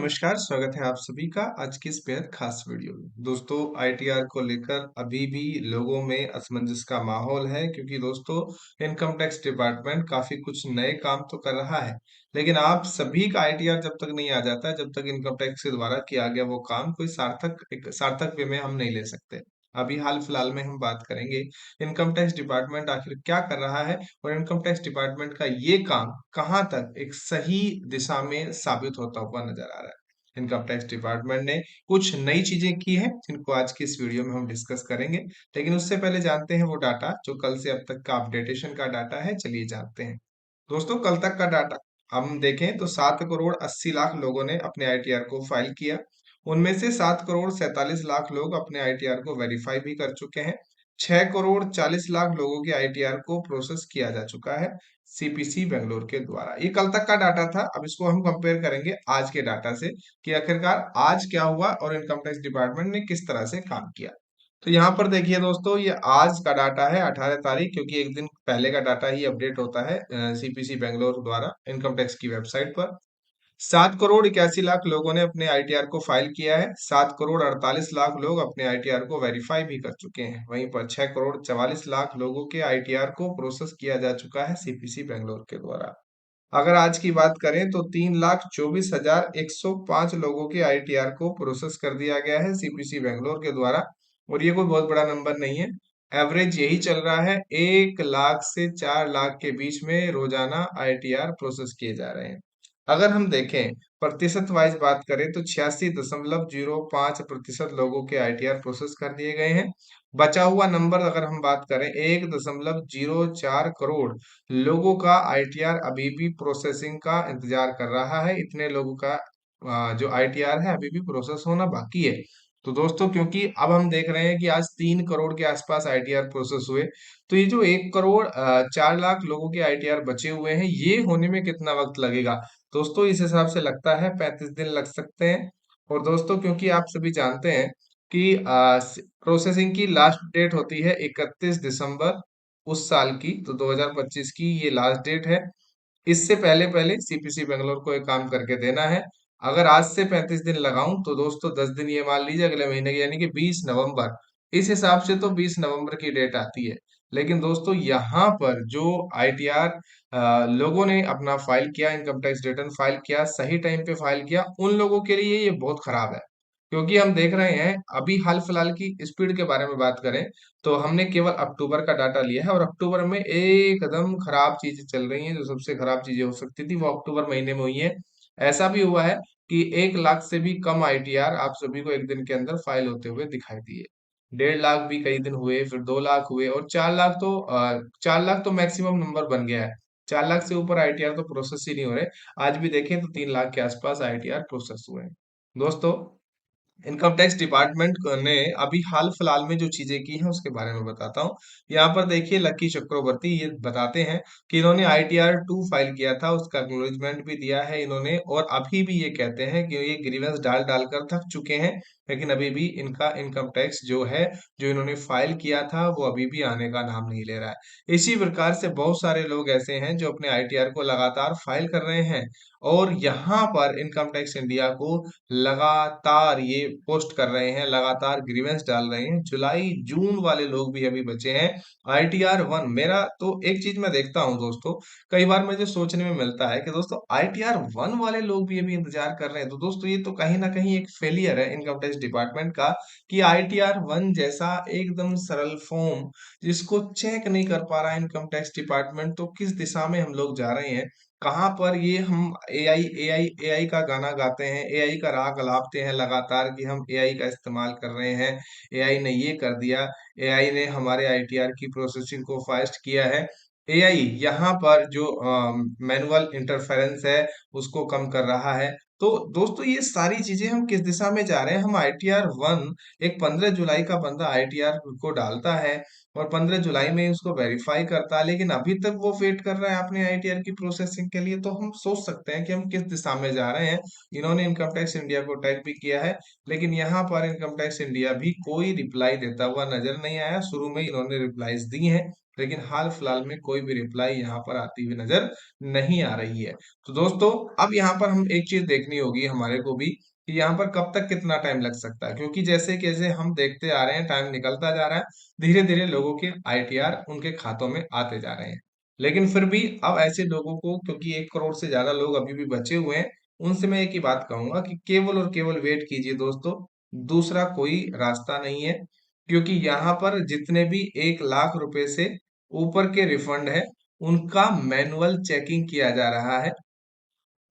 नमस्कार, स्वागत है आप सभी का आज की इस बेहद खास वीडियो में। दोस्तों आईटीआर को लेकर अभी भी लोगों में असमंजस का माहौल है क्योंकि दोस्तों इनकम टैक्स डिपार्टमेंट काफी कुछ नए काम तो कर रहा है, लेकिन आप सभी का आईटीआर जब तक नहीं आ जाता, जब तक इनकम टैक्स के द्वारा किया गया वो काम कोई सार्थक वे में हम नहीं ले सकते। अभी हाल फिलहाल में हम बात करेंगे इनकम टैक्स डिपार्टमेंट आखिर क्या कर रहा है और इनकम टैक्स डिपार्टमेंट का ये काम कहाँ तक एक सही दिशा में साबित होता हुआ नजर आ रहा है। इनकम टैक्स डिपार्टमेंट ने कुछ नई चीजें की हैं जिनको आज की इस वीडियो में हम डिस्कस करेंगे, लेकिन उससे पहले जानते हैं वो डाटा जो कल से अब तक का अपडेटेशन का डाटा है। चलिए जानते हैं दोस्तों कल तक का डाटा। हम देखें तो 7 करोड़ 80 लाख लोगों ने अपने आईटीआर को फाइल किया। उनमें से 7 करोड़ 47 लाख लोग अपने आईटीआर को वेरीफाई भी कर चुके हैं। 6 करोड़ 40 लाख लोगों के आईटीआर को प्रोसेस किया जा चुका है सीपीसी बेंगलोर के द्वारा। ये कल तक का डाटा था। अब इसको हम कंपेयर करेंगे आज के डाटा से कि आखिरकार आज क्या हुआ और इनकम टैक्स डिपार्टमेंट ने किस तरह से काम किया। तो यहाँ पर देखिए दोस्तों, ये आज का डाटा है 18 तारीख, क्योंकि एक दिन पहले का डाटा ही अपडेट होता है सीपीसी बेंगलोर द्वारा इनकम टैक्स की वेबसाइट पर। 7 करोड़ 81 लाख लोगों ने अपने आईटीआर को फाइल किया है। 7 करोड़ 48 लाख लोग अपने आईटीआर को वेरीफाई भी कर चुके हैं। वहीं पर 6 करोड़ 44 लाख लोगों के आईटीआर को प्रोसेस किया जा चुका है सीपीसी बेंगलोर के द्वारा। अगर आज की बात करें तो 3,24,105 लोगों के आईटीआर को प्रोसेस कर दिया गया है सीपीसी बेंगलोर के द्वारा। और ये कोई बहुत बड़ा नंबर नहीं है। एवरेज यही चल रहा है, 1 लाख से 4 लाख के बीच में रोजाना आईटीआर प्रोसेस किए जा रहे हैं। अगर हम देखें प्रतिशत वाइज बात करें तो 86.05% लोगों के आईटीआर प्रोसेस कर दिए गए हैं। बचा हुआ नंबर अगर हम बात करें 1.04 करोड़ लोगों का आईटीआर अभी भी प्रोसेसिंग का इंतजार कर रहा है। इतने लोगों का जो आईटीआर है अभी भी प्रोसेस होना बाकी है। तो दोस्तों क्योंकि अब हम देख रहे हैं कि आज 3 करोड़ के आसपास आईटीआर प्रोसेस हुए, तो ये जो 1 करोड़ 4 लाख लोगों के आईटीआर बचे हुए हैं ये होने में कितना वक्त लगेगा। दोस्तों इस हिसाब से लगता है 35 दिन लग सकते हैं। और दोस्तों क्योंकि आप सभी जानते हैं कि प्रोसेसिंग की लास्ट डेट होती है 31 दिसंबर उस साल की, तो 2025 की ये लास्ट डेट है। इससे पहले पहले सीपीसी बेंगलोर को एक काम करके देना है। अगर आज से 35 दिन लगाऊं तो दोस्तों 10 दिन ये मान लीजिए अगले महीने की, यानी कि 20 नवंबर। इस हिसाब से तो 20 नवंबर की डेट आती है। लेकिन दोस्तों यहाँ पर जो आईटीआर लोगों ने अपना फाइल किया, इनकम टैक्स रिटर्न फाइल किया, सही टाइम पे फाइल किया, उन लोगों के लिए ये बहुत खराब है। क्योंकि हम देख रहे हैं अभी हाल फिलहाल की स्पीड के बारे में बात करें तो हमने केवल अक्टूबर का डाटा लिया है और अक्टूबर में एकदम खराब चीजें चल रही हैं। जो सबसे खराब चीजें हो सकती थी वो अक्टूबर महीने में हुई है। ऐसा भी हुआ है कि 1 लाख से भी कम आईटीआर आप सभी को एक दिन के अंदर फाइल होते हुए दिखाई दिए। 1.5 लाख भी कई दिन हुए, फिर 2 लाख हुए और 4 लाख तो 4 लाख तो मैक्सिमम नंबर बन गया है। 4 लाख से ऊपर आईटीआर तो प्रोसेस ही नहीं हो रहे। आज भी देखें तो 3 लाख के आसपास आईटीआर प्रोसेस हुए हैं। दोस्तों इनकम टैक्स डिपार्टमेंट ने अभी हाल फिलहाल में जो चीजें की हैं उसके बारे में बताता हूँ। यहाँ पर देखिए लकी चक्रवर्ती ये बताते हैं कि इन्होंने आईटीआर 2 फाइल किया था, उसका एक्नॉलेजमेंट भी दिया है इन्होंने, और अभी भी ये कहते हैं कि ये ग्रीवेंस डाल डालकर थक चुके हैं, लेकिन अभी भी इनका इनकम टैक्स जो है, जो इन्होंने फाइल किया था वो अभी भी आने का नाम नहीं ले रहा है। इसी प्रकार से बहुत सारे लोग ऐसे हैं जो अपने आईटीआर को लगातार फाइल कर रहे हैं और यहाँ पर इनकम टैक्स इंडिया को लगातार ये पोस्ट कर रहे हैं, लगातार ग्रीवेंस डाल रहे हैं। जुलाई जून वाले लोग भी अभी बचे हैं। आईटीआर 1 मेरा तो एक चीज मैं देखता हूँ दोस्तों, कई बार मुझे सोचने में मिलता है कि दोस्तों आईटीआर 1 वाले लोग भी अभी इंतजार कर रहे हैं। तो दोस्तों ये तो कहीं ना कहीं एक फेलियर है इनकम टैक्स डिपार्टमेंट का कि आईटीआर 1 जैसा एकदम सरल फॉर्म जिसको चेक नहीं कर पा रहा है इनकम टैक्स डिपार्टमेंट, तो किस दिशा में हम लोग जा रहे हैं। कहाँ पर ये हम एआई का गाना गाते हैं, एआई का राग अलापते हैं लगातार कि हम एआई का इस्तेमाल कर रहे हैं, एआई ने ये कर दिया, एआई ने हमारे आईटीआर की प्रोसेसिंग को फास्ट किया है। एआई यहाँ पर जो मैनुअल इंटरफेरेंस है उसको कम कर रहा है। तो दोस्तों ये सारी चीजें हम किस दिशा में जा रहे हैं। हम आईटीआर 1 एक 15 जुलाई का बंदा आईटीआर को डालता है और 15 जुलाई में उसको वेरीफाई करता है, लेकिन अभी तक वो वेट कर रहा है अपने आईटीआर की प्रोसेसिंग के लिए। तो हम सोच सकते हैं कि हम किस दिशा में जा रहे हैं। इन्होंने इनकम टैक्स इंडिया को टैग भी किया है, लेकिन यहाँ पर इनकम टैक्स इंडिया भी कोई रिप्लाई देता हुआ नजर नहीं आया। शुरू में इन्होंने रिप्लाईज दी हैं लेकिन हाल फिलहाल में कोई भी रिप्लाई यहाँ पर आती हुई नजर नहीं आ रही है। तो दोस्तों अब यहाँ पर हम एक चीज देखनी होगी हमारे को भी कि यहाँ पर कब तक कितना टाइम लग सकता है, क्योंकि जैसे जैसे हम देखते आ रहे हैं टाइम निकलता जा रहा है, धीरे धीरे लोगों के आईटीआर उनके खातों में आते जा रहे हैं। लेकिन फिर भी अब ऐसे लोगों को, क्योंकि 1 करोड़ से ज्यादा लोग अभी भी बचे हुए हैं, उनसे मैं एक ही बात कहूंगा कि केवल और केवल वेट कीजिए दोस्तों। दूसरा कोई रास्ता नहीं है, क्योंकि यहाँ पर जितने भी 1 लाख रुपए से ऊपर के रिफंड है, उनका मैनुअल चेकिंग किया जा रहा है।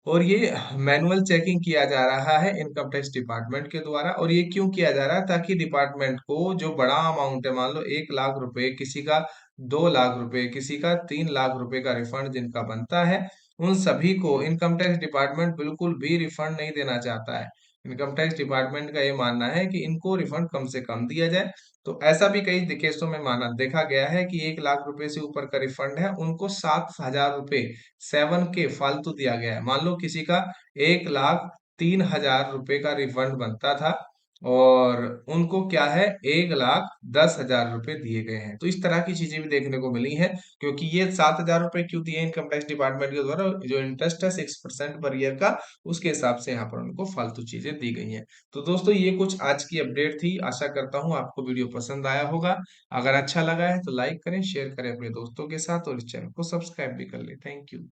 और ये मैनुअल चेकिंग किया जा रहा है इनकम टैक्स डिपार्टमेंट के द्वारा। और ये क्यों किया जा रहा है? ताकि डिपार्टमेंट को जो बड़ा अमाउंट है, मान लो 1 लाख रुपए, किसी का 2 लाख रुपए, किसी का 3 लाख रुपए का रिफंड जिनका बनता है, उन सभी को इनकम टैक्स डिपार्टमेंट बिल्कुल भी रिफंड नहीं देना चाहता है। इनकम टैक्स डिपार्टमेंट का ये मानना है कि इनको रिफंड कम से कम दिया जाए। तो ऐसा भी कई केसों में माना देखा गया है कि 1 लाख रुपए से ऊपर का रिफंड है, उनको 7 हजार रुपए 7 के फालतू दिया गया है। मान लो किसी का 1,03,000 रुपए का रिफंड बनता था, और उनको क्या है, 1,10,000 रुपए दिए गए हैं। तो इस तरह की चीजें भी देखने को मिली हैं। क्योंकि ये 7 हजार रुपए क्यों दिए इनकम टैक्स डिपार्टमेंट के द्वारा, जो इंटरेस्ट है 6% पर ईयर का, उसके हिसाब से यहाँ पर उनको फालतू चीजें दी गई हैं। तो दोस्तों ये कुछ आज की अपडेट थी। आशा करता हूँ आपको वीडियो पसंद आया होगा। अगर अच्छा लगा है तो लाइक करें, शेयर करें अपने दोस्तों के साथ, और इस चैनल को सब्सक्राइब भी कर लें। Thank you.